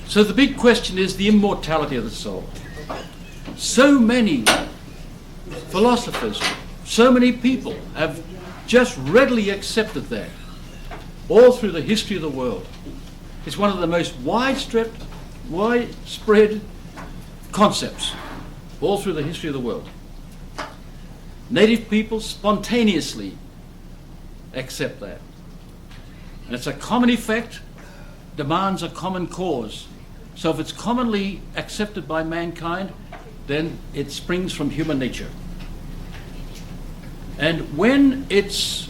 So the big question is the immortality of the soul. So many philosophers, so many people have just readily accepted that all through the history of the world. It's one of the most widespread concepts all through the history of the world. Native people spontaneously accept that. And it's a common effect, demands a common cause. So if it's commonly accepted by mankind, then it springs from human nature. And when it's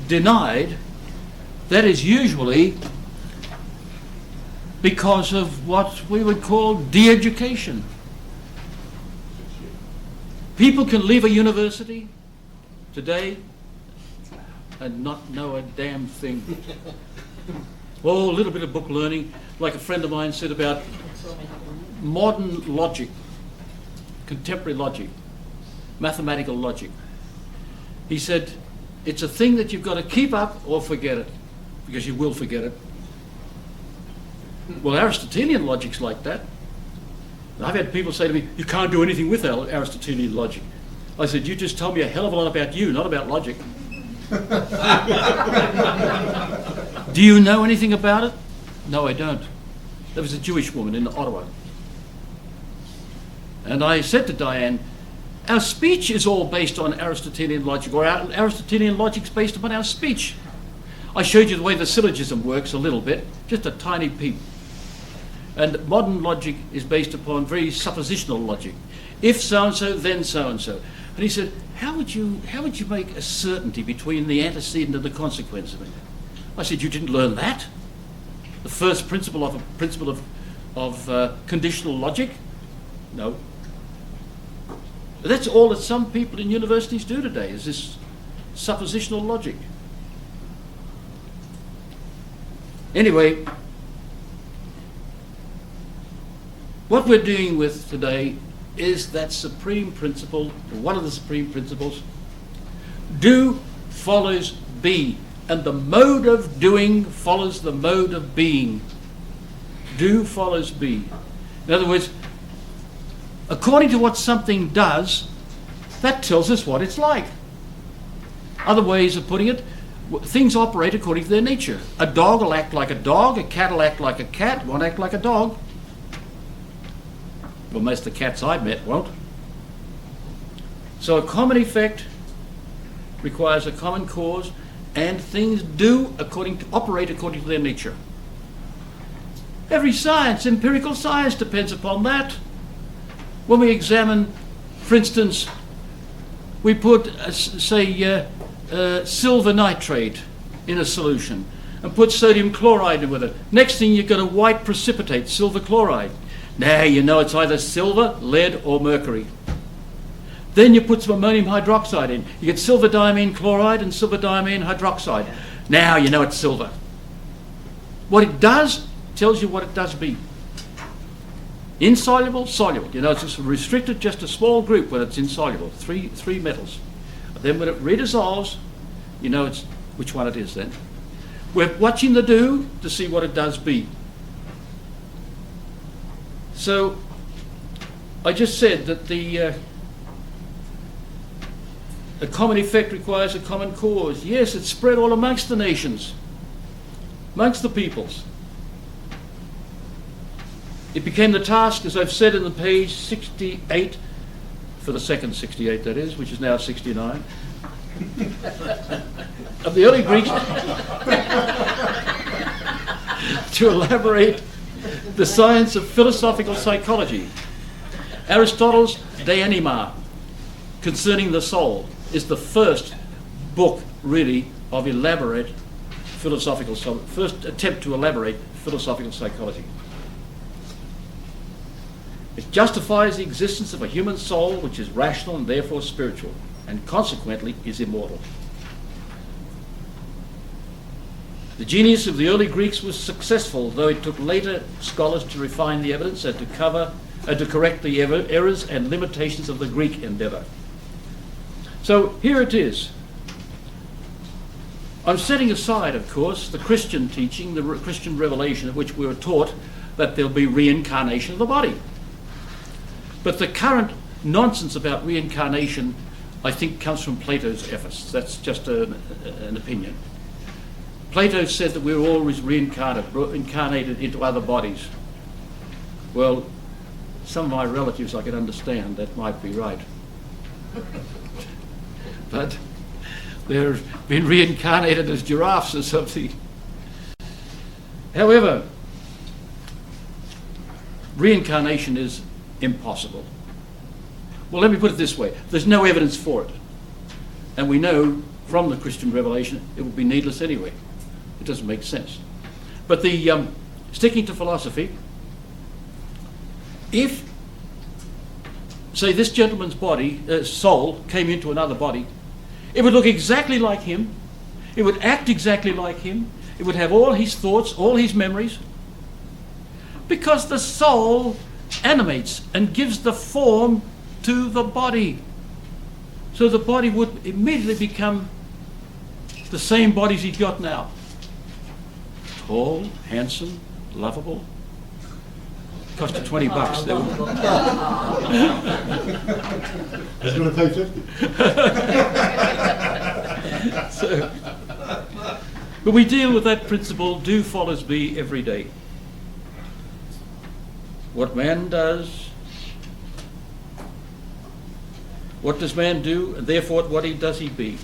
denied, that is usually because of what we would call de-education. People can leave a university today and not know a damn thing. Oh, a little bit of book learning, like a friend of mine said about modern logic, contemporary logic, mathematical logic. He said, it's a thing that you've got to keep up or forget it, because you will forget it. Well, Aristotelian logic's like that. I've had people say to me, you can't do anything with Aristotelian logic. I said, you just told me a hell of a lot about you, not about logic. Do you know anything about it? No, I don't. There was a Jewish woman in Ottawa. And I said to Diane, our speech is all based on Aristotelian logic, or our Aristotelian logic's based upon our speech. I showed you the way the syllogism works a little bit, just a tiny peep. And modern logic is based upon very suppositional logic. If so-and-so, then so-and-so. And he said, how would you make a certainty between the antecedent and the consequence of it? I said, you didn't learn that? The first principle of conditional logic? No. But that's all that some people in universities do today, is this suppositional logic. Anyway, what we're dealing with today is that supreme principle, one of the supreme principles. Do follows be, and the mode of doing follows the mode of being. Do follows be. In other words, according to what something does, that tells us what it's like. Other ways of putting it, things operate according to their nature. A dog will act like a dog, a cat will act like a cat, won't act like a dog. Well, most of the cats I've met won't. So a common effect requires a common cause, and things do operate according to their nature. Every science, empirical science, depends upon that. When we examine, for instance, we put, silver nitrate in a solution and put sodium chloride in with it. Next thing, you've got a white precipitate, silver chloride. Now you know it's either silver, lead, or mercury. Then you put some ammonium hydroxide in. You get silver diamine chloride and silver diamine hydroxide. Now you know it's silver. What it does tells you what it does be. Insoluble, soluble. You know, it's just restricted just a small group when it's insoluble, three metals. But then when it redissolves, you know it's which one it is then. We're watching the do to see what it does be. So I just said that a common effect requires a common cause. Yes, it's spread all amongst the nations, amongst the peoples. It became the task, as I've said in the page 68, for the second 68 that is, which is now 69, of the early Greeks to elaborate the science of philosophical psychology. Aristotle's De Anima, concerning the soul, is the first book, really, of first attempt to elaborate philosophical psychology. It justifies the existence of a human soul which is rational and therefore spiritual, and consequently is immortal. The genius of the early Greeks was successful, though it took later scholars to refine the evidence and to correct the errors and limitations of the Greek endeavour. So here it is. I'm setting aside, of course, the Christian teaching, the Christian revelation of which we were taught that there'll be reincarnation of the body. But the current nonsense about reincarnation, I think, comes from Plato's efforts. That's just an opinion. Plato said that we're always reincarnated into other bodies. Well, some of my relatives I can understand, that might be right. But they've been reincarnated as giraffes or something. However, reincarnation is impossible. Well, let me put it this way. There's no evidence for it. And we know from the Christian revelation it would be needless anyway. It doesn't make sense. But the sticking to philosophy, if, say, this gentleman's body, soul, came into another body, it would look exactly like him, it would act exactly like him, it would have all his thoughts, all his memories, because the soul animates and gives the form to the body. So the body would immediately become the same bodies he's got now. Tall, handsome, lovable. Cost you $20. He's going to pay 50. So, but we deal with that principle, do follows me every day. What man does, what does man do, and therefore what he does he be.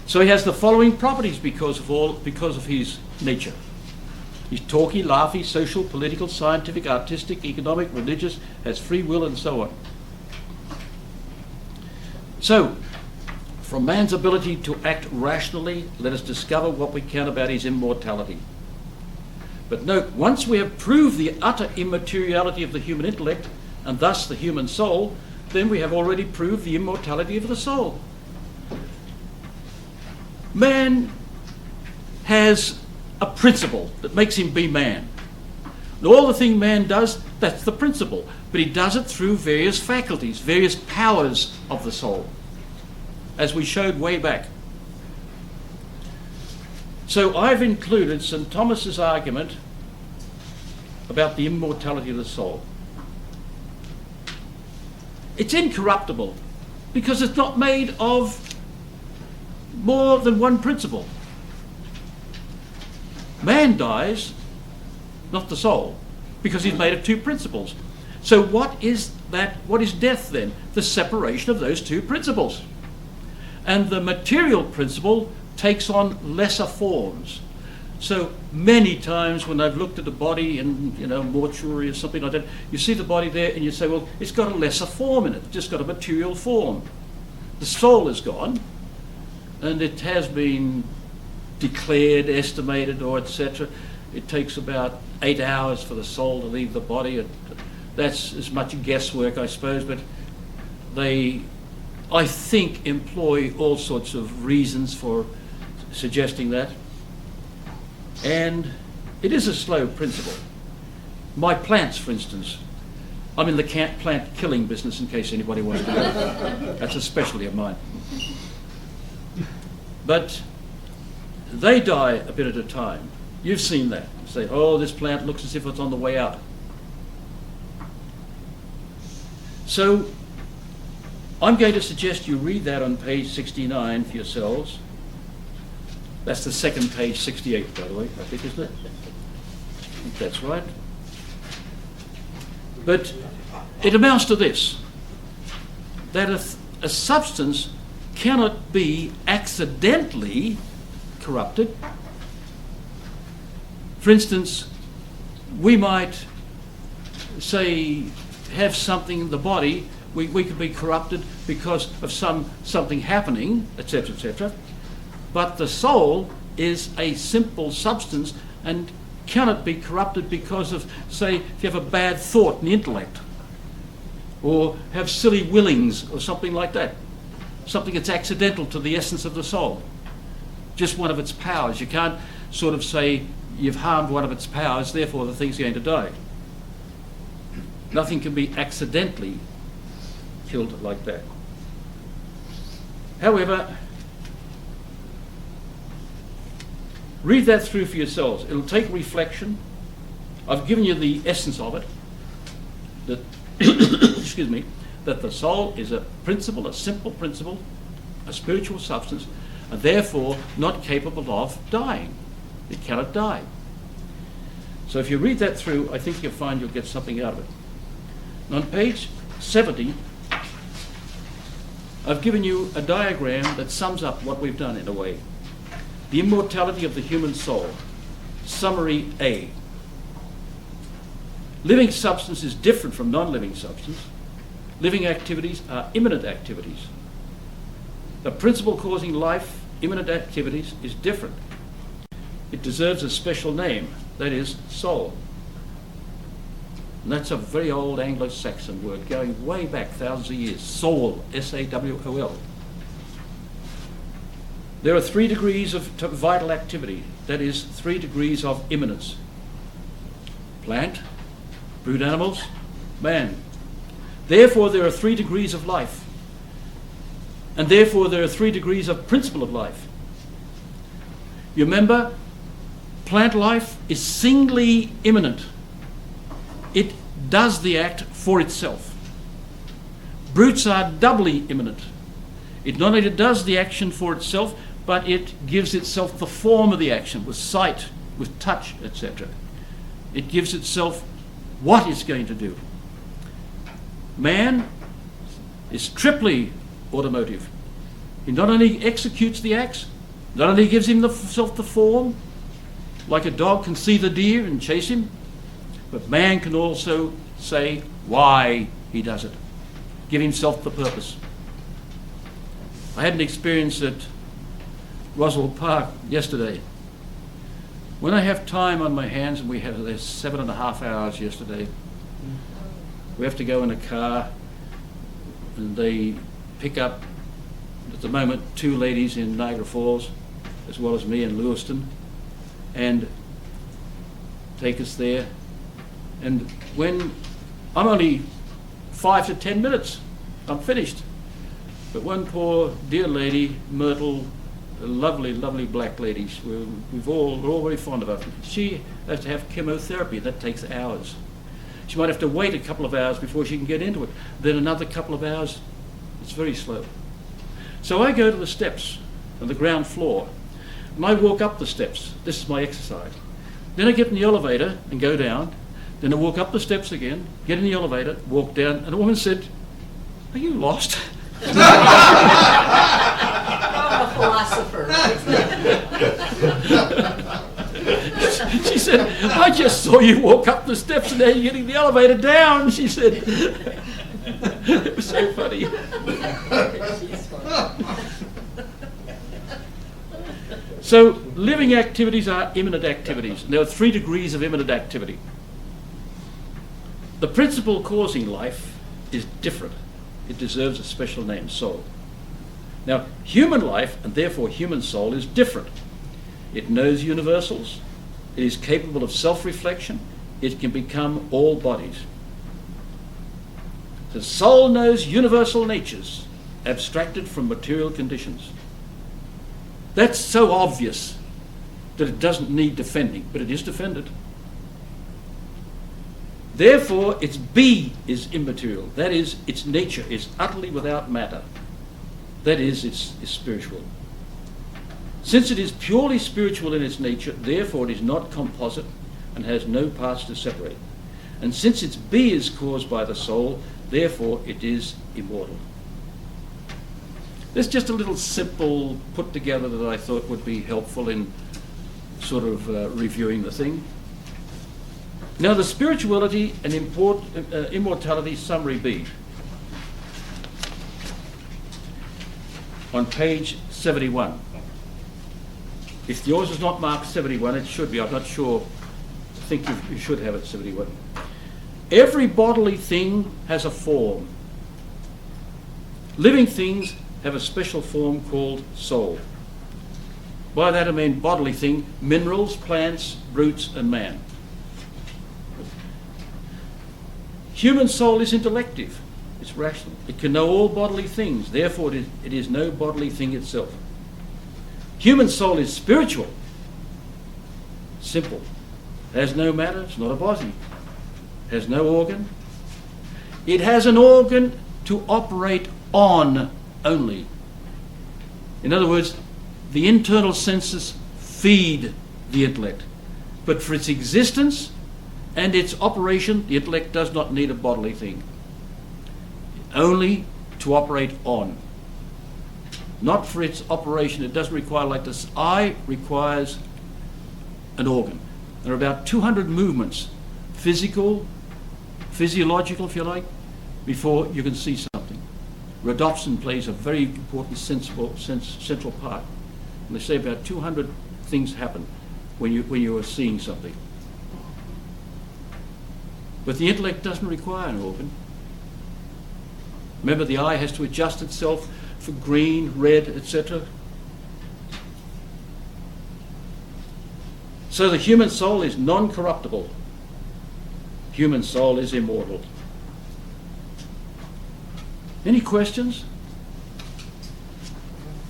So he has the following properties because of his nature. He's talky, laughy, social, political, scientific, artistic, economic, religious, has free will, and so on. So, from man's ability to act rationally, let us discover what we can about his immortality. But note, once we have proved the utter immateriality of the human intellect, and thus the human soul, then we have already proved the immortality of the soul. Man has a principle that makes him be man. And all the thing man does, that's the principle. But he does it through various faculties, various powers of the soul, as we showed way back. So I've included St. Thomas's argument about the immortality of the soul. It's incorruptible because it's not made of more than one principle. Man dies, not the soul, because he's made of two principles. So what is that? What is death then? The separation of those two principles. And the material principle takes on lesser forms. So many times when I've looked at a body in, mortuary or something like that, you see the body there and you say, well, it's got a lesser form in it. It's just got a material form. The soul is gone, and it has been declared, estimated, or etc. It takes about 8 hours for the soul to leave the body. That's as much guesswork, I suppose, but they, I think, employ all sorts of reasons for suggesting that. And it is a slow principle. My plants, for instance, I'm in the plant killing business, in case anybody wants to know. That's a specialty of mine. But they die a bit at a time. You've seen that. You say, oh, this plant looks as if it's on the way out. So I'm going to suggest you read that on page 69 for yourselves. That's the second page, 68, by the way, I think, isn't it? I think that's right. But it amounts to this, that a substance cannot be accidentally corrupted. For instance, we might say have something in the body, we could be corrupted because of something happening, etc., etc. But the soul is a simple substance and cannot be corrupted because of, say, if you have a bad thought in the intellect, or have silly willings or something like that. Something that's accidental to the essence of the soul. Just one of its powers. You can't sort of say you've harmed one of its powers, therefore the thing's going to die. Nothing can be accidentally killed like that. However, read that through for yourselves. It'll take reflection, I've given you the essence of it, that, excuse me, that the soul is a principle, a simple principle, a spiritual substance, and therefore not capable of dying. It cannot die. So if you read that through, I think you'll find you'll get something out of it. And on page 70, I've given you a diagram that sums up what we've done in a way. The immortality of the human soul. Summary A. Living substance is different from non-living substance. Living activities are immanent activities. The principle causing life, immanent activities, is different. It deserves a special name, that is, soul. And that's a very old Anglo-Saxon word, going way back thousands of years. Soul, S-A-W-O-L. There are 3 degrees of vital activity, that is, 3 degrees of immanence. Plant, brute animals, man. Therefore, there are 3 degrees of life. And therefore, there are 3 degrees of principle of life. You remember, plant life is singly immanent. It does the act for itself. Brutes are doubly immanent. It not only does the action for itself, but it gives itself the form of the action, with sight, with touch, etc. It gives itself what it's going to do. Man is triply automotive. He not only executes the acts, not only gives himself the form, like a dog can see the deer and chase him, but man can also say why he does it, give himself the purpose. I had an experience at Roswell Park yesterday. When I have time on my hands, and we had 7.5 hours yesterday, we have to go in a car, and they pick up, at the moment, 2 ladies in Niagara Falls, as well as me in Lewiston, and take us there. And when I'm only 5 to 10 minutes, I'm finished. But one poor dear lady, Myrtle, a lovely, lovely black lady, we're all very fond of her. She has to have chemotherapy. That takes hours. She might have to wait a couple of hours before she can get into it. Then another couple of hours. It's very slow. So I go to the steps on the ground floor, and I walk up the steps. This is my exercise. Then I get in the elevator and go down. Then I walk up the steps again, get in the elevator, walk down, and a woman said, "Are you lost?" A philosopher, right? She said, "I just saw you walk up the steps and now you're getting the elevator down," she said. It was so funny. So, living activities are immanent activities. And there are 3 degrees of immanent activity. The principle causing life is different. It deserves a special name, soul. Now, human life, and therefore human soul, is different. It knows universals. It is capable of self-reflection. It can become all bodies. The soul knows universal natures, abstracted from material conditions. That's so obvious that it doesn't need defending, but it is defended. Therefore, its be is immaterial. That is, its nature is utterly without matter. That is, it's spiritual. Since it is purely spiritual in its nature, therefore it is not composite and has no parts to separate. And since its be is caused by the soul, therefore it is immortal. There's just a little simple put together that I thought would be helpful in sort of reviewing the thing. Now, the spirituality and immortality summary B. On page 71. If yours is not marked 71, it should be. I'm not sure. I think you should have it 71. Every bodily thing has a form. Living things have a special form called soul. By that I mean bodily thing, minerals, plants, brutes, and man. Human soul is intellective. It's rational. It can know all bodily things. Therefore, it is no bodily thing itself. Human soul is spiritual, simple, Has no matter, it's not a body. Has no organ. It has an organ to operate on only. In other words, the internal senses feed the intellect. But for its existence and its operation, the intellect does not need a bodily thing. Only to operate on. Not for its operation. It doesn't require, like this eye requires an organ. There are about 200 movements, physiological if you like, before you can see something. Rhodopsin plays a very important central part. And they say about 200 things happen when you are seeing something. But the intellect doesn't require an organ. Remember, the eye has to adjust itself for green, red, etc. So the human soul is non-corruptible. Human soul is immortal. Any questions?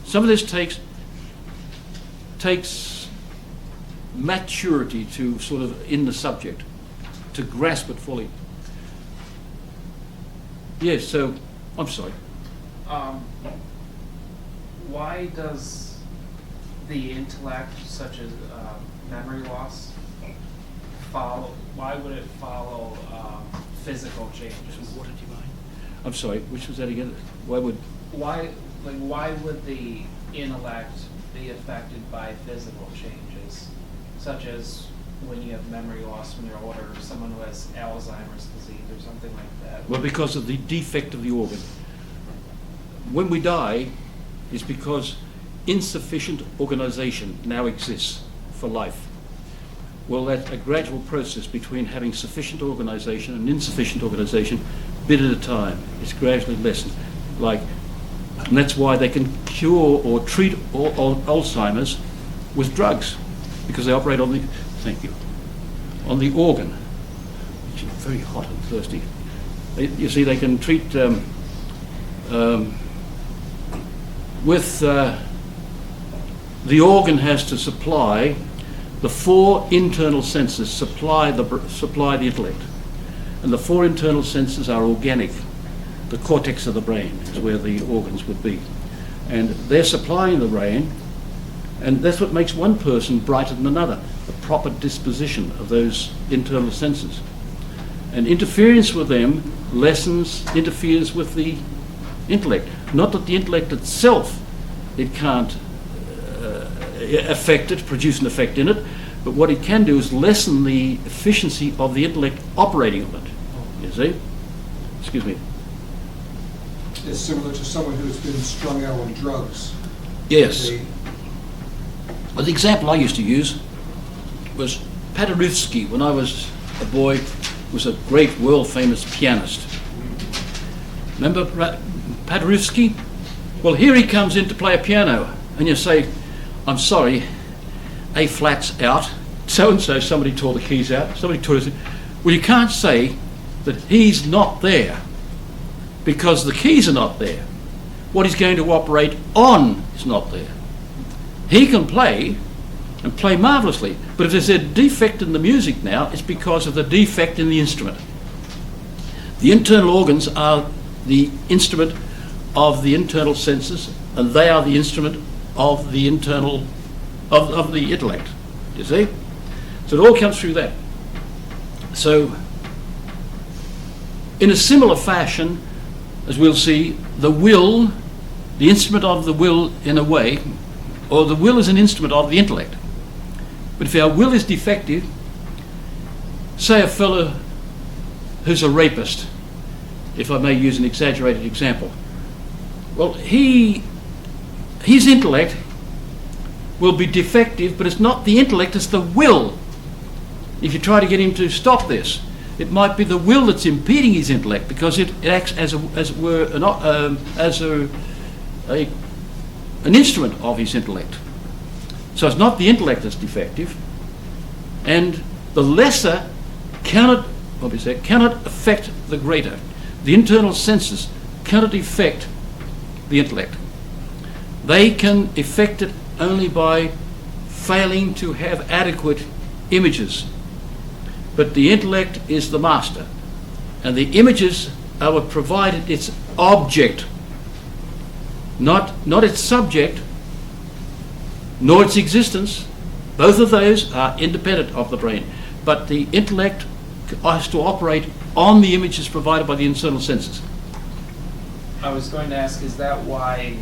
Some of this takes maturity to sort of in the subject, to grasp it fully. Yes, so, I'm sorry. Why does the intellect, such as memory loss, follow? Why would it follow physical changes? What did you mind? I'm sorry, which was that again? Why would the intellect be affected by physical changes, such as when you have memory loss when you're older, or someone who has Alzheimer's disease or something like that? Well, because of the defect of the organ. When we die, it's because insufficient organization now exists for life. Well, that's a gradual process between having sufficient organization and insufficient organization, bit at a time. It's gradually lessened. And that's why they can cure or treat Alzheimer's with drugs, because they operate on the, on the organ, which is very hot and thirsty. You see, they can treat with the organ has to supply the four internal senses, supply the intellect, and the four internal senses are organic. The cortex of the brain is where the organs would be, and they're supplying the brain, and that's what makes one person brighter than another, the proper disposition of those internal senses. And interference with them interferes with the intellect. Not that the intellect itself, it can't affect it, produce an effect in it, but what it can do is lessen the efficiency of the intellect operating on it. You see? Excuse me. It's similar to someone who's been strung out on drugs. Yes. Well, the example I used to use was Paderewski. When I was a boy, was a great world-famous pianist. Remember Paderewski? Well, here he comes in to play a piano, and you say, I'm sorry, A flat's out, so-and-so, somebody tore the keys out, somebody tore it. Well, you can't say that he's not there, because the keys are not there. What he's going to operate on is not there. He can play, and play marvelously, but if there's a defect in the music now, it's because of the defect in the instrument. The internal organs are the instrument of the internal senses, and they are the instrument of the internal, of the intellect, you see? So it all comes through that. So, in a similar fashion, as we'll see, the will, the instrument of the will in a way, or the will is an instrument of the intellect. But if our will is defective, say a fellow who's a rapist, if I may use an exaggerated example, well, his intellect will be defective, but it's not the intellect, it's the will. If you try to get him to stop this, it might be the will that's impeding his intellect, because it acts as it were an instrument of his intellect. So it's not the intellect that's defective, and the lesser cannot affect the greater. The internal senses cannot affect the intellect. They can affect it only by failing to have adequate images but the intellect is the master. And the images are what provided its object, not its subject, nor its existence. Both of those are independent of the brain. But the intellect has to operate on the images provided by the internal senses. I was going to ask, is that why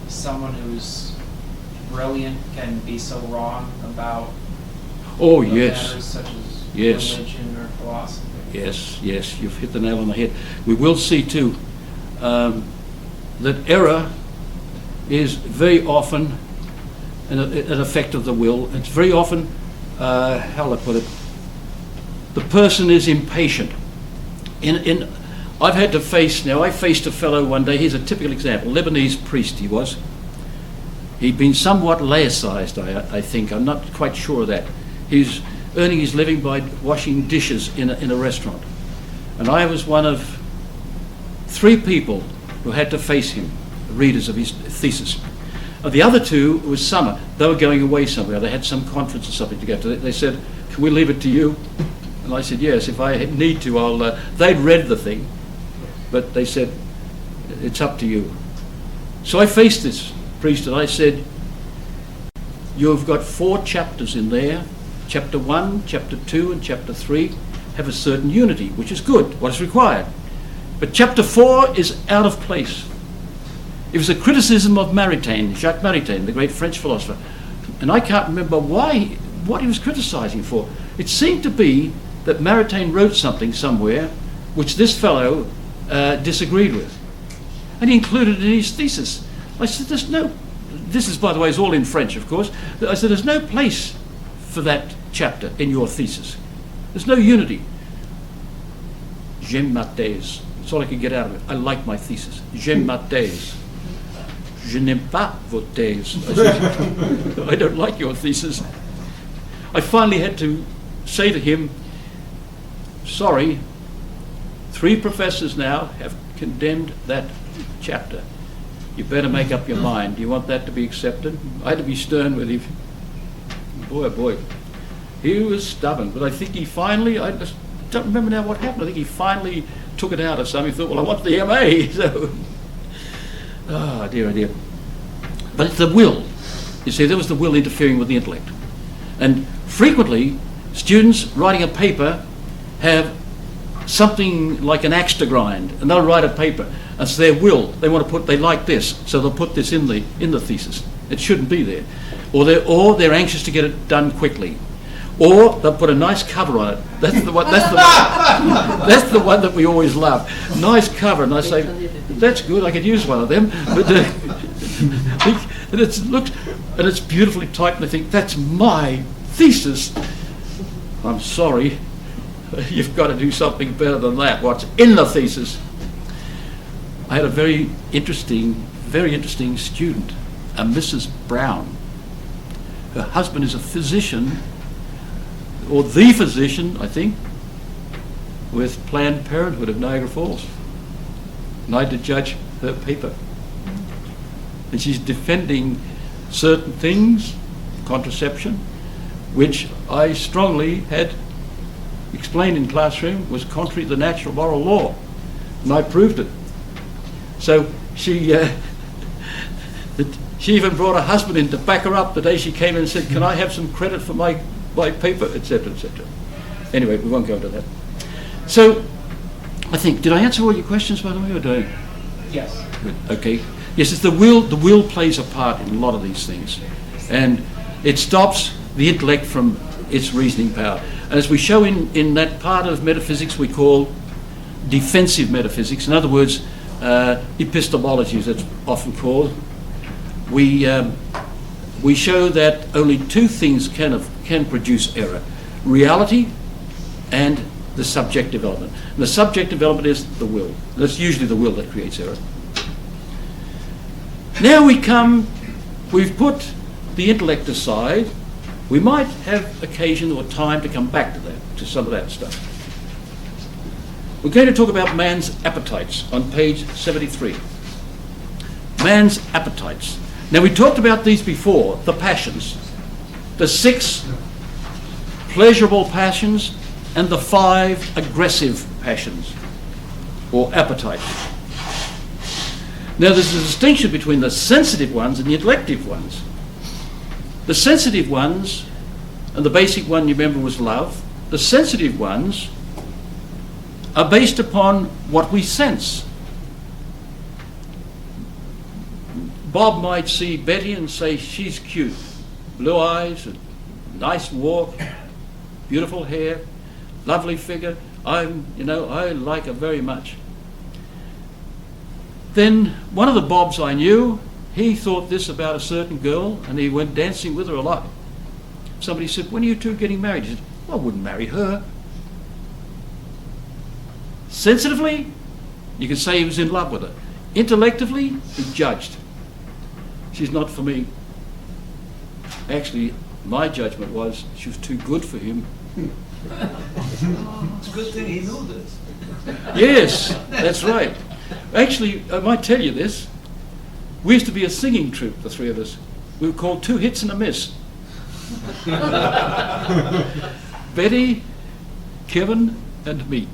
someone who's brilliant can be so wrong about Oh, matters yes. such as Yes. religion or philosophy? Yes, you've hit the nail on the head. We will see too that error is very often an effect of the will. It's very often, how will I put it, the person is impatient. I've had to face, now I faced a fellow one day, here's a typical example, Lebanese priest he was. He'd been somewhat laicized, I think, I'm not quite sure of that. He's earning his living by washing dishes in a restaurant. And I was one of 3 people who had to face him, readers of his thesis. The other 2 was summer. They were going away somewhere. They had some conference or something to go to. They said, "Can we leave it to you?" And I said, "Yes, if I need to, I'll..." They'd read the thing, but they said, "It's up to you." So I faced this priest and I said, "You've got 4 chapters in there. Chapter 1, Chapter 2, and Chapter 3 have a certain unity, which is good, what is required. But Chapter 4 is out of place." It was a criticism of Maritain, Jacques Maritain, the great French philosopher. And I can't remember what he was criticizing for. It seemed to be that Maritain wrote something somewhere which this fellow disagreed with. And he included it in his thesis. I said, "There's no..." This is, by the way, is all in French, of course. I said, "There's no place for that chapter in your thesis. There's no unity." J'aime ma thèse. That's all I could get out of it. I like my thesis. J'aime ma thèse. Je n'aime pas vos thèses. I said, "I don't like your thesis." I finally had to say to him, "Sorry, 3 professors now have condemned that chapter. You better make up your mind. Do you want that to be accepted?" I had to be stern with him. Boy, oh boy. He was stubborn, but I think he finally, I just don't remember now what happened. I think he finally took it out of something. He thought, "Well, I want the MA." So, oh dear. But it's the will. You see, there was the will interfering with the intellect. And frequently, students writing a paper have something like an axe to grind, and they'll write a paper. That's their will. They like this, so they'll put this in the thesis. It shouldn't be there. Or they're anxious to get it done quickly. Or they'll put a nice cover on it. That's the one that we always love. Nice cover, and I say, "That's good, I could use one of them." But and it's beautifully typed, and I think, "That's my thesis." I'm sorry, you've got to do something better than that. What's in the thesis? I had a very interesting student, a Mrs. Brown. Her husband is a physician, or the physician, I think, with Planned Parenthood of Niagara Falls. And I had to judge her paper. And she's defending certain things, contraception, which I strongly had explained in classroom was contrary to the natural moral law. And I proved it. So she even brought her husband in to back her up the day she came in and said, "Can I have some credit for my paper," etc., etc. Anyway, we won't go into that. So, I think, did I answer all your questions, by the way, or did I? Yes. Okay. Yes, it's the will. The will plays a part in a lot of these things, and it stops the intellect from its reasoning power. And as we show in that part of metaphysics we call defensive metaphysics, in other words, epistemology, as it's often called, we show that only 2 things can produce error: reality and the subjective element. And the subjective element is the will. That's usually the will that creates error. Now we've put the intellect aside. We might have occasion or time to come back to some of that stuff. We're going to talk about man's appetites on page 73. Man's appetites. Now, we talked about these before, the passions. The 6 pleasurable passions and the 5 aggressive passions, or appetites. Now there's a distinction between the sensitive ones and the intellective ones. The sensitive ones, and the basic one you remember was love, the sensitive ones are based upon what we sense. Bob might see Betty and say, she's cute. Blue eyes, a nice walk, beautiful hair, lovely figure. I like her very much. Then one of the Bobs I knew, he thought this about a certain girl and he went dancing with her a lot. Somebody said, when are you two getting married? He said, well, I wouldn't marry her. Sensitively, you could say he was in love with her. Intellectually, he judged. She's not for me. Actually, my judgment was she was too good for him. It's a good thing he knew this. Yes, that's right. Actually, I might tell you this. We used to be a singing troupe, the 3 of us. We were called 2 Hits and a Miss. Betty, Kevin, and me.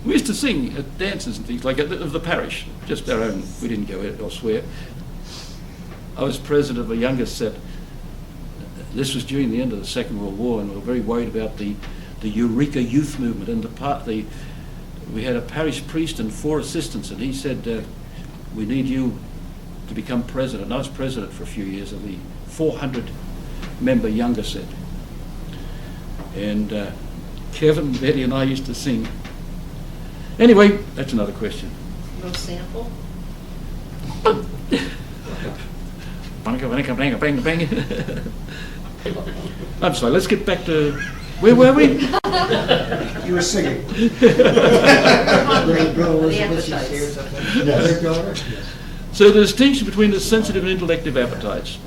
We used to sing at dances and things like that of the parish, just our own. We didn't go elsewhere. I was president of a younger set. This was during the end of the Second World War, and we were very worried about the Eureka Youth Movement. And we had a parish priest and 4 assistants, and he said, we need you to become president. And I was president for a few years of the 400-member younger set. And Kevin, Betty, and I used to sing. Anyway, that's another question. No sample? I'm sorry, let's get back to, where were we? You were singing. So the distinction between the sensitive and intellective appetites.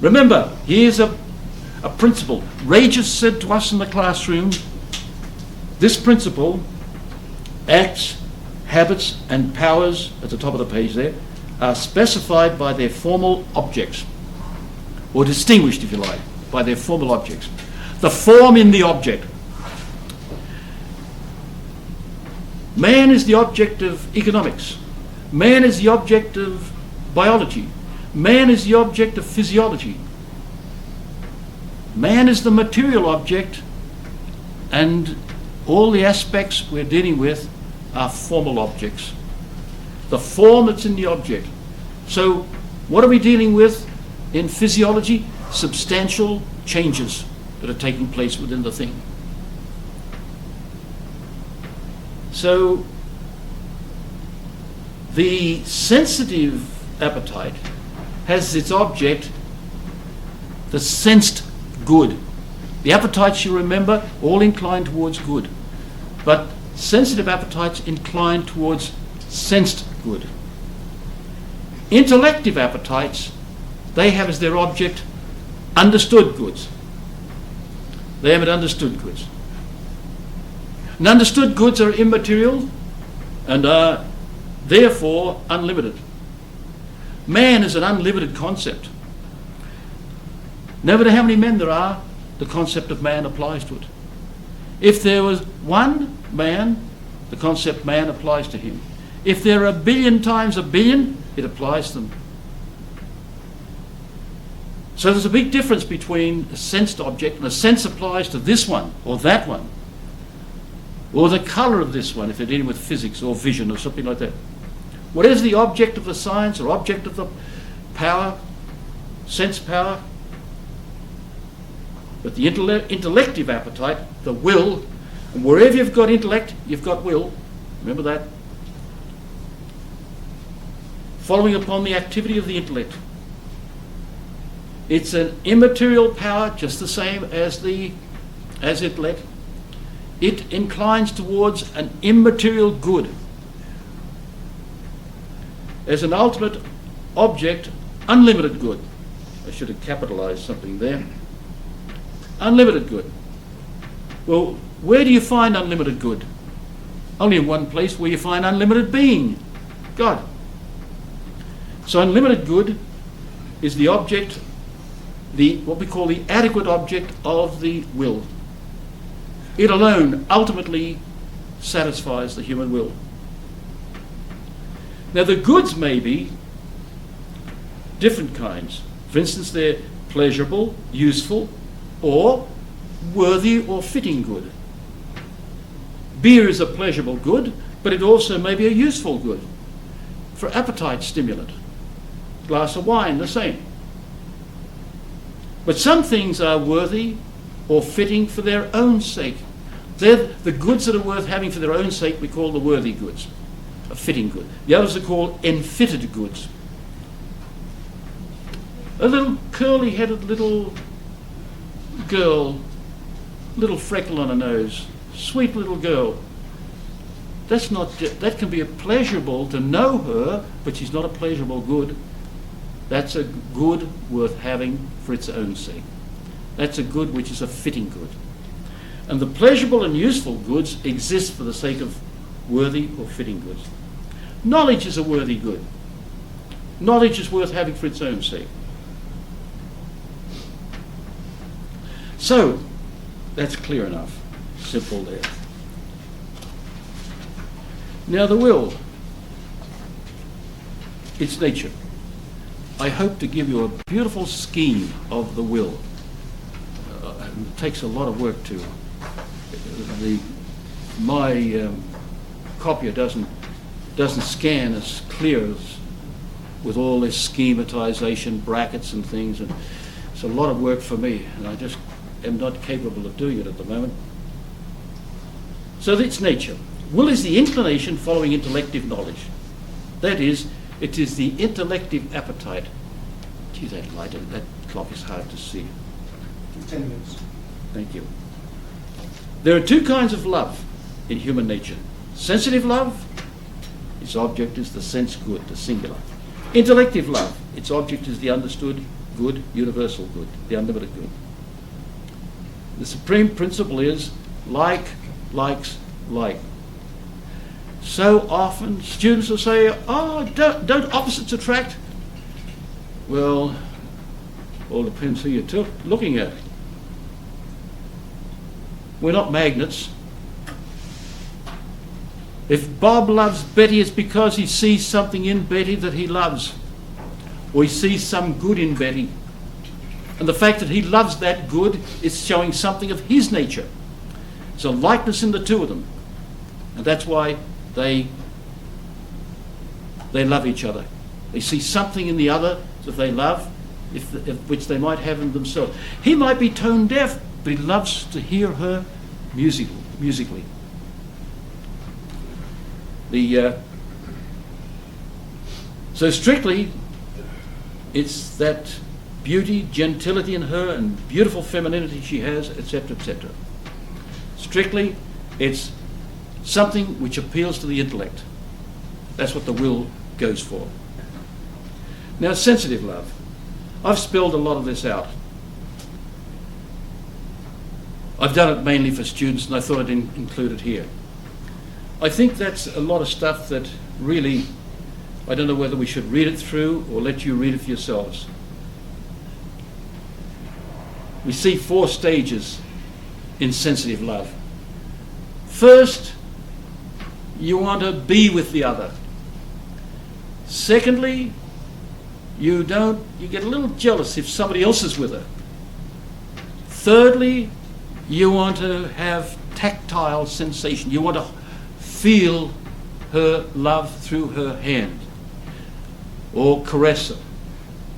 Remember, here's a principle. Regis said to us in the classroom, this principle, acts, habits, and powers, at the top of the page there, are specified by their formal objects, or distinguished, if you like, by their formal objects. The form in the object. Man is the object of economics. Man is the object of biology. Man is the object of physiology. Man is the material object, and all the aspects we're dealing with are formal objects. The form that's in the object. So what are we dealing with in physiology? Substantial changes that are taking place within the thing. So the sensitive appetite has its object the sensed good. The appetites, you remember, all incline towards good. But sensitive appetites incline towards sensed good. Intellective appetites, they have as their object understood goods. They haven't understood goods. And understood goods are immaterial and are therefore unlimited. Man is an unlimited concept. No matter how many men there are, the concept of man applies to it. If there was one man, the concept man applies to him. If there are 1 billion times 1 billion, it applies to them. So there's a big difference between a sensed object, and a sense applies to this one or that one, or the colour of this one if they're dealing with physics or vision or something like that. What is the object of the science or object of the power, sense power? But the intellective appetite, the will, and wherever you've got intellect, you've got will. Remember that? Following upon the activity of the intellect. It's an immaterial power, just the same as intellect. It inclines towards an immaterial good. As an ultimate object, unlimited good. I should have capitalized something there. Unlimited good. Well, where do you find unlimited good? Only in one place, where you find unlimited being, God. So unlimited good is the object, what we call the adequate object of the will. It alone ultimately satisfies the human will. Now the goods may be different kinds. For instance, they're pleasurable, useful, or worthy or fitting good. Beer is a pleasurable good, but it also may be a useful good for appetite stimulant. A glass of wine, the same. But some things are worthy or fitting for their own sake. They're the goods that are worth having for their own sake we call the worthy goods, a fitting good. The others are called enfitted goods. A little curly-headed little girl, little freckle on her nose, sweet little girl. That can be a pleasurable to know her, but she's not a pleasurable good. That's a good worth having for its own sake. That's a good which is a fitting good. And the pleasurable and useful goods exist for the sake of worthy or fitting goods. Knowledge is a worthy good. Knowledge is worth having for its own sake. So, that's clear enough. Simple there. Now the will. Its nature. I hope to give you a beautiful scheme of the will. It takes a lot of work to. My copier doesn't scan as clear as with all this schematization, brackets and things, and it's a lot of work for me, and I just am not capable of doing it at the moment. So its nature. Will is the inclination following intellective knowledge. That is, it is the intellective appetite. Gee, that clock is hard to see. 10 minutes. Thank you. There are two kinds of love in human nature. Sensitive love, its object is the sense good, the singular. Intellective love, its object is the understood good, universal good, the unlimited good. The supreme principle is like, likes, like. So often students will say, oh, don't opposites attract? Well, all depends who you're looking at. We're not magnets. If Bob loves Betty, it's because he sees something in Betty that he loves, or he sees some good in Betty. And the fact that he loves that good is showing something of his nature. There's a likeness in the two of them. And that's why they love each other. They see something in the other that they love, which they might have in themselves. He might be tone deaf, but he loves to hear her musically. So strictly, it's that beauty, gentility in her, and beautiful femininity she has, etc., etc. Strictly, it's something which appeals to the intellect. That's what the will goes for. Now, sensitive love. I've spelled a lot of this out. I've done it mainly for students, and I thought I'd include it here. I think that's a lot of stuff that really, I don't know whether we should read it through or let you read it for yourselves. We see 4 stages in sensitive love. First, you want to be with the other. Secondly, you get a little jealous if somebody else is with her. Thirdly, you want to have tactile sensation. You want to feel her love through her hand or caress her.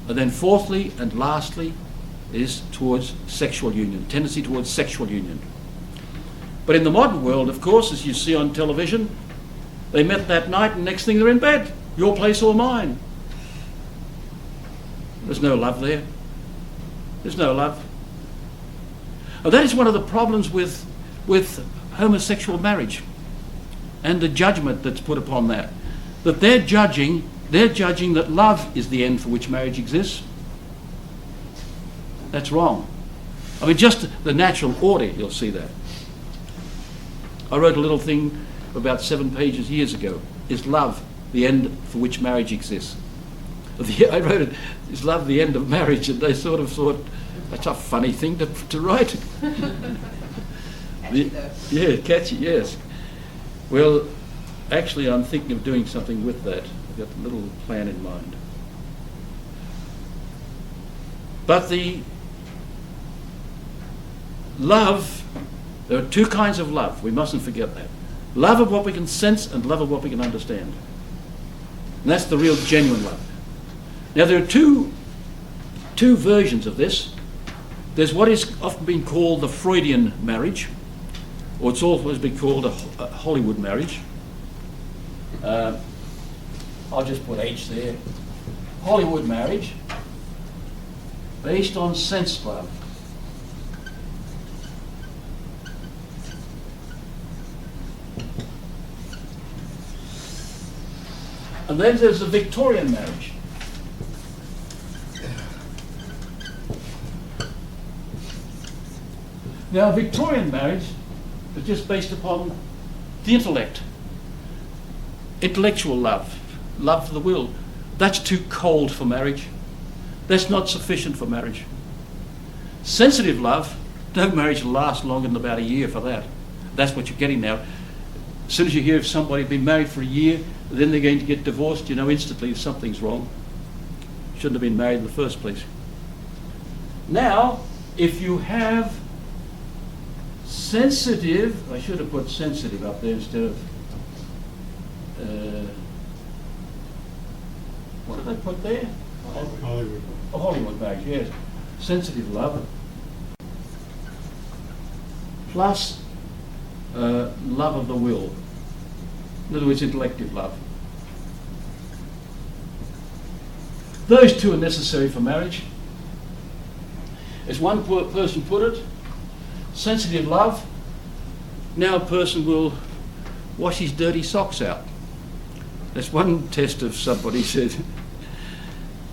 And then fourthly and lastly is towards sexual union, tendency towards sexual union. But in the modern world, of course, as you see on television, they met that night and next thing they're in bed. Your place or mine. There's no love there. There's no love. And that is one of the problems with homosexual marriage and the judgment that's put upon that. That they're judging that love is the end for which marriage exists. That's wrong. I mean, just the natural order, you'll see that. I wrote a little thing about 7 pages years ago. Is love the end for which marriage exists? I wrote it, is love the end of marriage? And they sort of thought, that's a funny thing to write. Catchy though. Yeah, catchy, yes. Well, actually, I'm thinking of doing something with that. I've got a little plan in mind. But the love, there are two kinds of love. We mustn't forget that. Love of what we can sense and love of what we can understand. And that's the real genuine love. Now, there are two versions of this. There's what is often been called the Freudian marriage, or it's always been called a Hollywood marriage. I'll just put H there. Hollywood marriage, based on sense love. And then there's the Victorian marriage. Now, Victorian marriage is just based upon the intellect, intellectual love, love for the will. That's too cold for marriage. That's not sufficient for marriage. Sensitive love, no marriage will last longer than about a year for that. That's what you're getting now. As soon as you hear of somebody been married for a year, then they're going to get divorced, you know instantly something's wrong. Shouldn't have been married in the first place. Now, if you have sensitive, I should have put sensitive up there instead of, what did I put there? Hollywood. A Hollywood marriage, yes. Sensitive love. Plus love of the will. In other words, intellective love. Those two are necessary for marriage. As one person put it, sensitive love, now a person will wash his dirty socks out. That's one test of somebody said.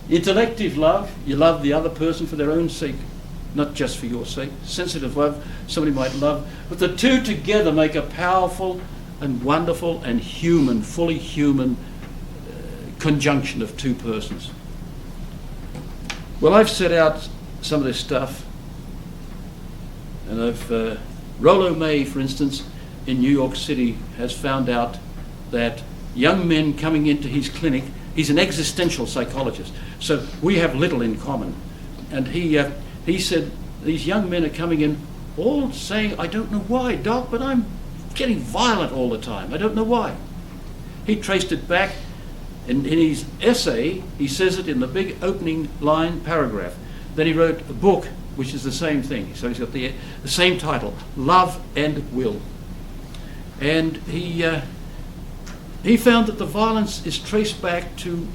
Intellective love, you love the other person for their own sake, not just for your sake. Sensitive love, somebody might love. But the two together make a powerful and wonderful and human, fully human conjunction of two persons. Well, I've set out some of this stuff, and I've Rollo May, for instance, in New York City, has found out that young men coming into his clinic, he's an existential psychologist, so we have little in common. And he said these young men are coming in all saying, I don't know why, Doc, but I'm getting violent all the time. I don't know why. He traced it back in his essay. He says it in the big opening line paragraph. Then he wrote a book which is the same thing. So he's got the same title, Love and Will. And he found that the violence is traced back to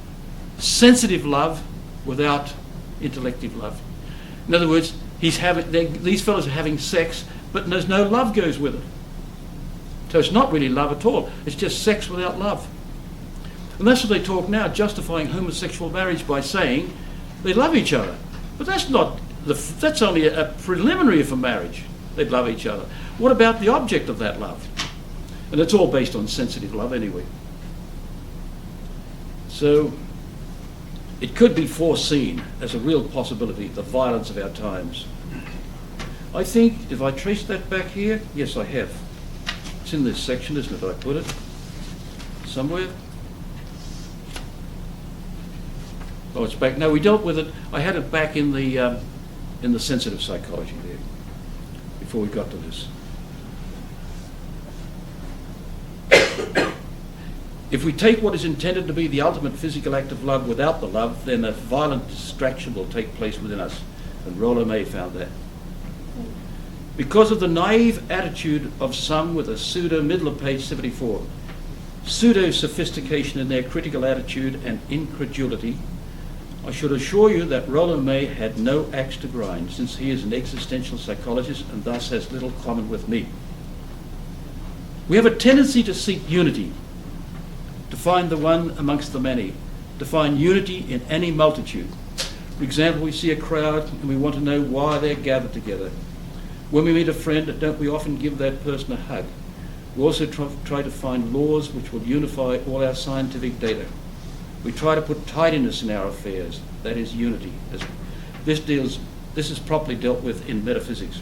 sensitive love without intellective love. In other words, these fellows are having sex, but there's no love goes with it. So it's not really love at all. It's just sex without love. And that's what they talk now, justifying homosexual marriage by saying they love each other. But that's only a preliminary for marriage. They love each other. What about the object of that love? And it's all based on sensitive love anyway. So it could be foreseen as a real possibility, the violence of our times. I think if I trace that back here, yes, I have. It's in this section, isn't it? I put it somewhere. Oh, it's back. No, we dealt with it. I had it back in the sensitive psychology there before we got to this. If we take what is intended to be the ultimate physical act of love without the love, then a violent distraction will take place within us. And Rollo May found that. Because of the naive attitude of some with a pseudo, middle of page 74, pseudo-sophistication in their critical attitude and incredulity, I should assure you that Rollo May had no axe to grind, since he is an existential psychologist and thus has little common with me. We have a tendency to seek unity, to find the one amongst the many, to find unity in any multitude. For example, we see a crowd and we want to know why they're gathered together. When we meet a friend, don't we often give that person a hug? We also try to find laws which will unify all our scientific data. We try to put tidiness in our affairs, that is unity. This is properly dealt with in metaphysics.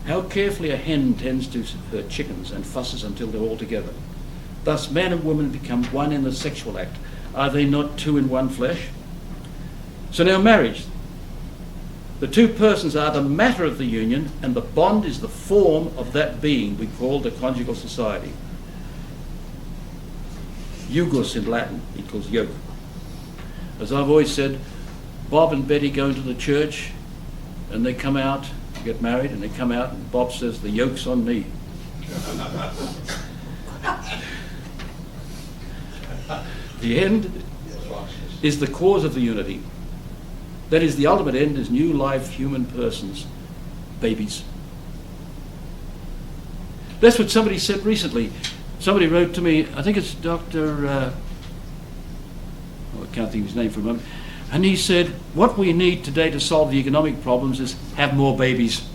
How carefully a hen tends to her chickens and fusses until they're all together. Thus, man and woman become one in the sexual act. Are they not two in one flesh? So now marriage. The two persons are the matter of the union, and the bond is the form of that being we call the conjugal society. Jugos in Latin equals yoke. As I've always said, Bob and Betty go into the church and they come out, get married, and they come out and Bob says, the yoke's on me. The end is the cause of the unity. That is, the ultimate end is new live human persons, babies. That's what somebody said recently. Somebody wrote to me, I think it's Dr. I can't think of his name for a moment, and he said, what we need today to solve the economic problems is have more babies.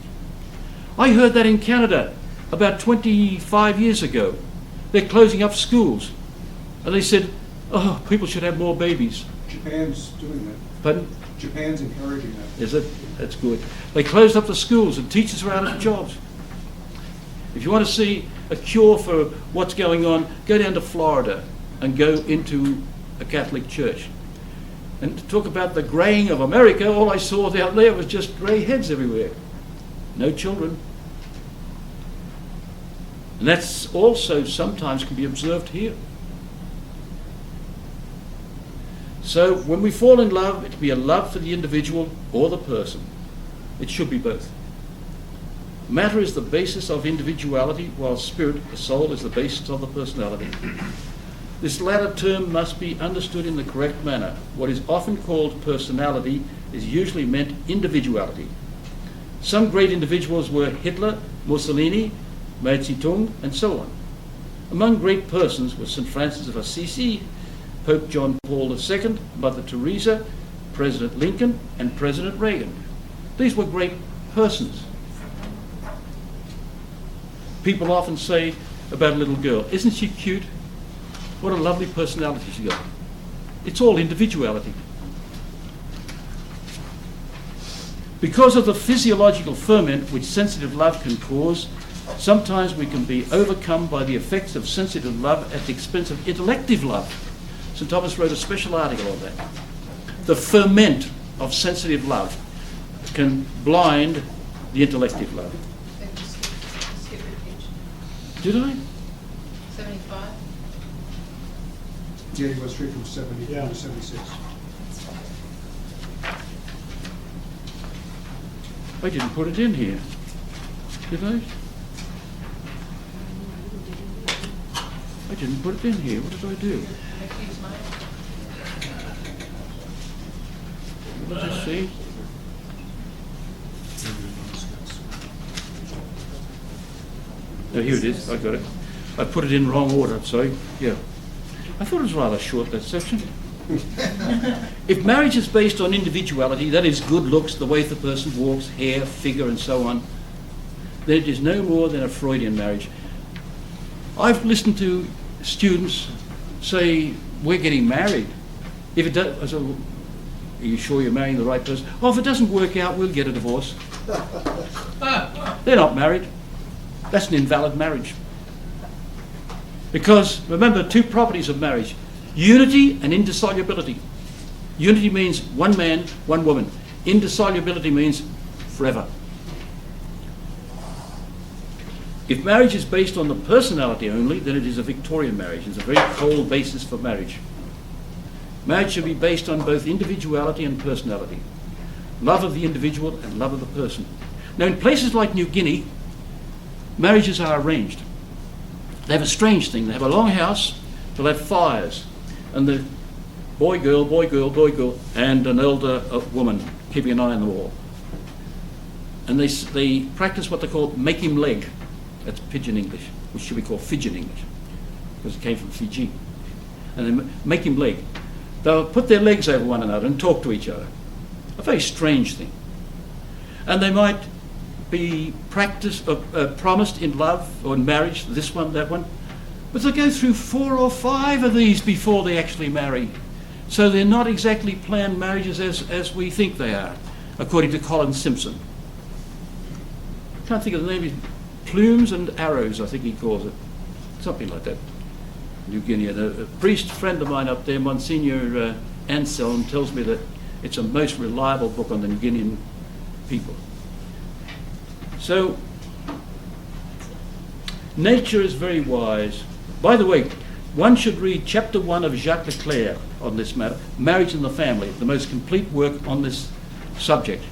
I heard that in Canada about 25 years ago. They're closing up schools. And they said, oh, people should have more babies. Japan's doing that. Pardon? Japan's encouraging that. Is it? That's good. They closed up the schools and teachers are out of jobs. If you want to see a cure for what's going on, go down to Florida and go into a Catholic church. And to talk about the greying of America, all I saw out there was just grey heads everywhere. No children. And that's also sometimes can be observed here. So when we fall in love, it can be a love for the individual or the person. It should be both. Matter is the basis of individuality, while spirit, the soul, is the basis of the personality. This latter term must be understood in the correct manner. What is often called personality is usually meant individuality. Some great individuals were Hitler, Mussolini, Mao Zedong, and so on. Among great persons were St. Francis of Assisi, Pope John Paul II, Mother Teresa, President Lincoln, and President Reagan. These were great persons. People often say about a little girl, isn't she cute? What a lovely personality she's got. It's all individuality. Because of the physiological ferment which sensitive love can cause, sometimes we can be overcome by the effects of sensitive love at the expense of intellective love. St. Thomas wrote a special article on that. The ferment of sensitive love can blind the intellective love. Skip your page. Did I? 75. Yeah, you went straight from 74 to 76. I didn't put it in here. Did I? I didn't put it in here. What did I do? Use mine. What did I see? Oh, here it is. I got it. I put it in wrong order, sorry. Yeah. I thought it was rather short, that section. If marriage is based on individuality, that is good looks, the way the person walks, hair, figure, and so on, then it is no more than a Freudian marriage. I've listened to students say, we're getting married. If it does, I said, well, are you sure you're marrying the right person? Oh, if it doesn't work out, we'll get a divorce. They're not married. That's an invalid marriage. Because, remember, two properties of marriage, unity and indissolubility. Unity means one man, one woman. Indissolubility means forever. If marriage is based on the personality only, then it is a Victorian marriage. It's a very cold basis for marriage. Marriage should be based on both individuality and personality. Love of the individual and love of the person. Now, in places like New Guinea, marriages are arranged. They have a strange thing. They have a long house, they'll have fires, and the boy, girl, and an elder woman keeping an eye on the wall. And they practice what they call make him leg. That's pidgin English, which should be called Fijian English, because it came from Fiji. And they make him leg. They'll put their legs over one another and talk to each other. A very strange thing. And they might be promised in love or in marriage, this one, that one, but they'll go through 4 or 5 of these before they actually marry. So they're not exactly planned marriages as we think they are, according to Colin Simpson. can't think of the name, Plumes and Arrows, I think he calls it. Something like that. New Guinea. And a priest friend of mine up there, Monsignor Anselm, tells me that it's a most reliable book on the New Guinean people. So, nature is very wise. By the way, one should read chapter 1 of Jacques Leclerc on this matter, Marriage and the Family, the most complete work on this subject.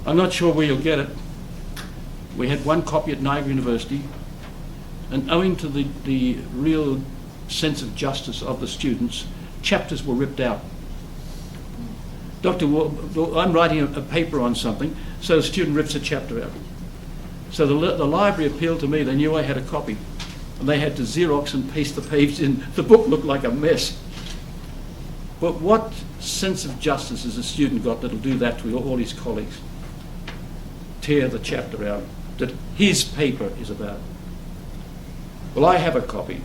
I'm not sure where you'll get it. We had one copy at Niagara University, and owing to the real sense of justice of the students, chapters were ripped out. I'm writing a paper on something, so the student rips a chapter out. So the library appealed to me. They knew I had a copy, and they had to Xerox and paste the page in. The book looked like a mess. But what sense of justice has a student got that'll do that to all his colleagues? Tear the chapter out that his paper is about. Well, I have a copy.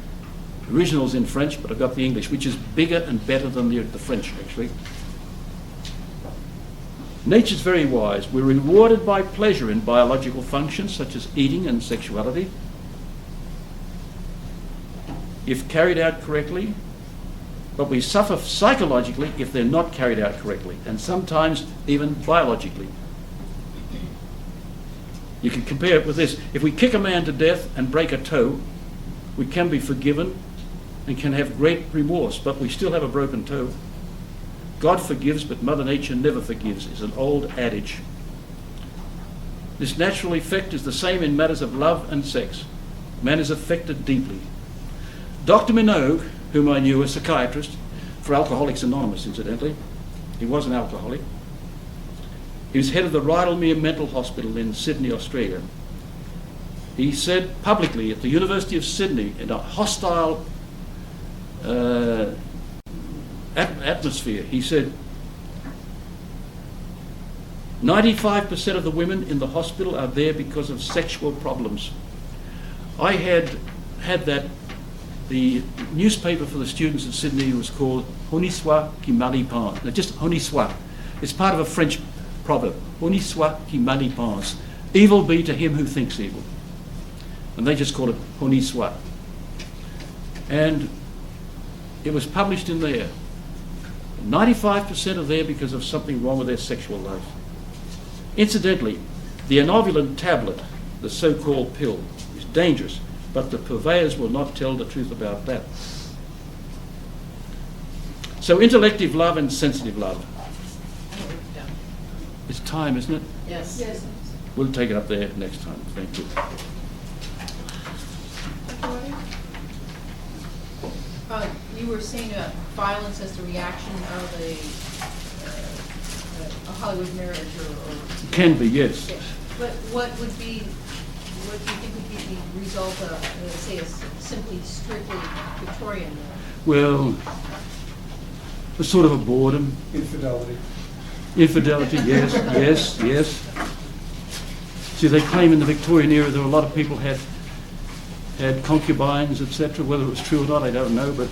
The original's in French, but I've got the English, which is bigger and better than the French, actually. Nature's very wise. We're rewarded by pleasure in biological functions such as eating and sexuality, if carried out correctly, but we suffer psychologically if they're not carried out correctly, and sometimes even biologically. You can compare it with this. If we kick a man to death and break a toe, we can be forgiven and can have great remorse, but we still have a broken toe. God forgives, but Mother Nature never forgives, is an old adage. This natural effect is the same in matters of love and sex. Man is affected deeply. Dr. Minogue, whom I knew, a psychiatrist, for Alcoholics Anonymous, incidentally. He was an alcoholic. He was head of the Rydalmere Mental Hospital in Sydney, Australia. He said publicly at the University of Sydney, in a hostile atmosphere, he said, 95% of the women in the hospital are there because of sexual problems. I had that, the newspaper for the students in Sydney was called Honi soit qui mal y pense. No, just Honi soit. It's part of a French proverb. Honi soit qui mal y pense. Evil be to him who thinks evil. And they just called it Honi soit. And it was published in there. 95% are there because of something wrong with their sexual life. Incidentally, the inovulant tablet, the so-called pill, is dangerous, but the purveyors will not tell the truth about that. So intellective love and sensitive love. It's time, isn't it? Yes. Yes. We'll take it up there next time. Thank you. You were saying about violence as the reaction of a Hollywood marriage, or Can be, yes. yeah. But what do you think would be the result of, say, a simply strictly Victorian marriage? Well, a sort of a boredom. Infidelity. Infidelity, yes, yes, yes. See, they claim in the Victorian era there were a lot of people had concubines, etc. Whether it was true or not, I don't know, but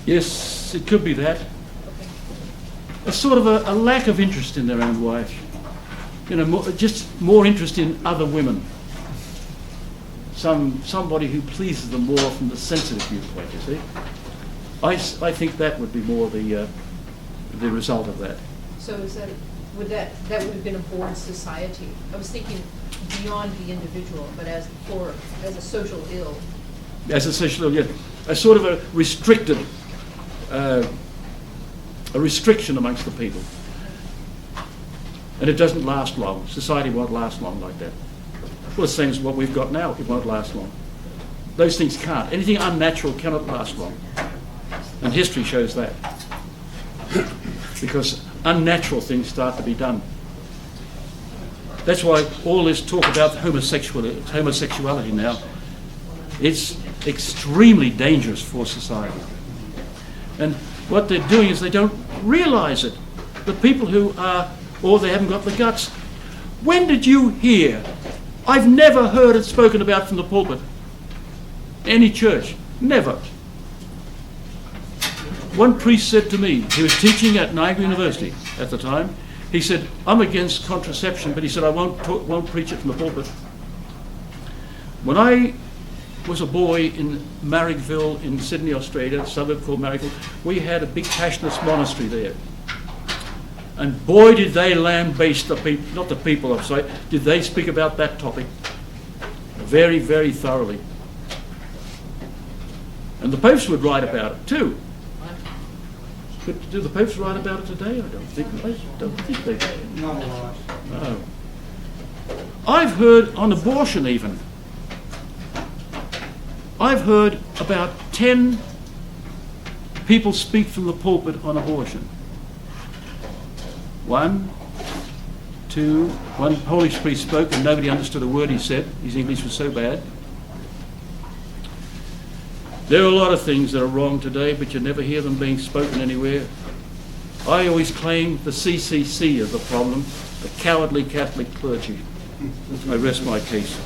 yes, it could be that. A sort of a lack of interest in their own wife. You know, just more interest in other women. Somebody who pleases them more from the sensitive viewpoint, you see. I think that would be more the result of that. So is that would have been a bored society? I was thinking beyond the individual, but as a social ill. As a social ill, yeah. A sort of a restricted, a restriction amongst the people. And it doesn't last long. Society won't last long like that. Well, the same as what we've got now, it won't last long. Those things can't. Anything unnatural cannot last long. And history shows that. Because unnatural things start to be done. That's why all this talk about homosexuality now, it's extremely dangerous for society. And what they're doing is they don't realise it. The people who are, or they haven't got the guts. When did you hear? I've never heard it spoken about from the pulpit. Any church. Never. One priest said to me, he was teaching at Niagara University at the time, He said, I'm against contraception, but he said, I won't preach it from the pulpit. When I was a boy in Marrickville in Sydney, Australia, a suburb called Marrickville, we had a big Passionist monastery there. And boy, did they lambaste the people, not the people, I'm sorry, did they speak about that topic very, very thoroughly. And the popes would write about it too. But do the popes write about it today? I don't think they do. Not a lot. No. I've heard on abortion even. I've heard about 10 people speak from the pulpit on abortion. One Polish priest spoke and nobody understood a word he said. His English was so bad. There are a lot of things that are wrong today, but you never hear them being spoken anywhere. I always claim the CCC is the problem, the cowardly Catholic clergy. I rest my case.